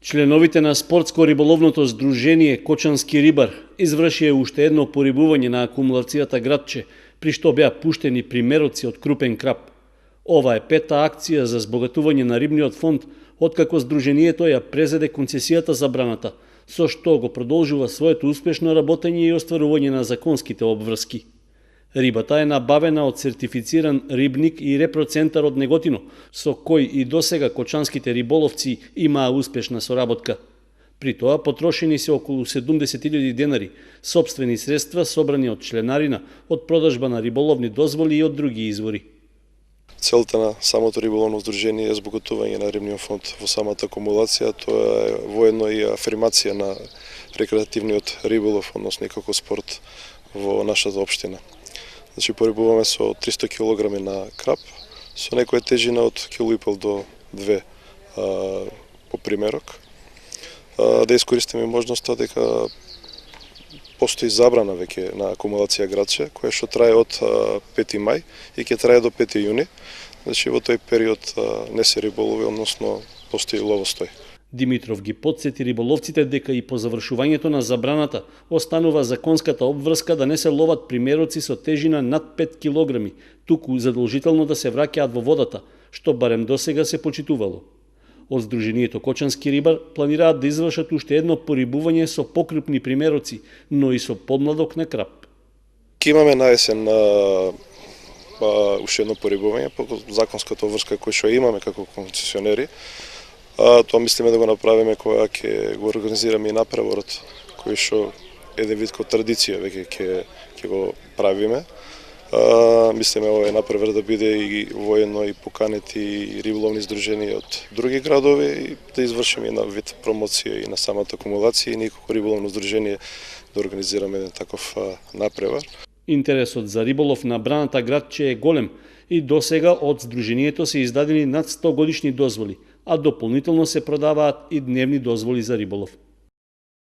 Членовите на спортско-риболовното здружение Кочански рибар извршија уште едно порибување на акумулацијата Градче, при што беа пуштени примероци од крупен крап. Ова е пета акција за збогатување на рибниот фонд, откако здружението ја презеде концесијата забраната, со што го продолжува своето успешно работење и остварување на законските обврски. Рибата е набавена од сертифициран рибник и репроцентар од Неготино, со кој и досега кочанските риболовци имаа успешна соработка. При тоа потрошени се околу 70.000 денари, сопствени средства собрани од членарина, од продажба на риболовни дозволи и од други извори. Целта на самото риболовно здружение е збогатување на рибниот фонд во самата акумулација. Тоа е воедно и афирмација на рекреативниот риболов, односно како спорт во нашата општина. Значи, порибуваме со 300 кг на крап, со некоја тежина од 1,5 до 2 по примерок. Да искористиме можноста дека постои забрана веќе на акумулација Градче, која што трае од 5 мај и ќе трае до 5 јуни. Значи, во тој период не се риболови, односно постои ловостој. Димитров ги потсети риболовците дека и по завршувањето на забраната останува законската обврска да не се ловат примероци со тежина над 5 кг, туку задолжително да се враќаат во водата, што барем досега се почитувало. Од здружението Кочански рибар планираат да извршат уште едно порибување со покрупни примероци, но и со подмладок на крап. Ке имаме на есен уште едно порибување по законската обврска која што имаме како концесионери. Тоа мислиме да го направиме кога ќе го организираме и направорот, кој што еден вид како традиција веќе ќе го правиме. Мислиме овој направор да биде и воедно и поканети и риболовни здруженија од други градови и да извршиме една вид промоција и на самата акумулација и ние како риболовно здружение да организираме еден таков направор. Интересот за риболов на браната Градче е голем и досега од здружението се издадени над 100 годишни дозволи, а дополнително се продаваат и дневни дозволи за риболов.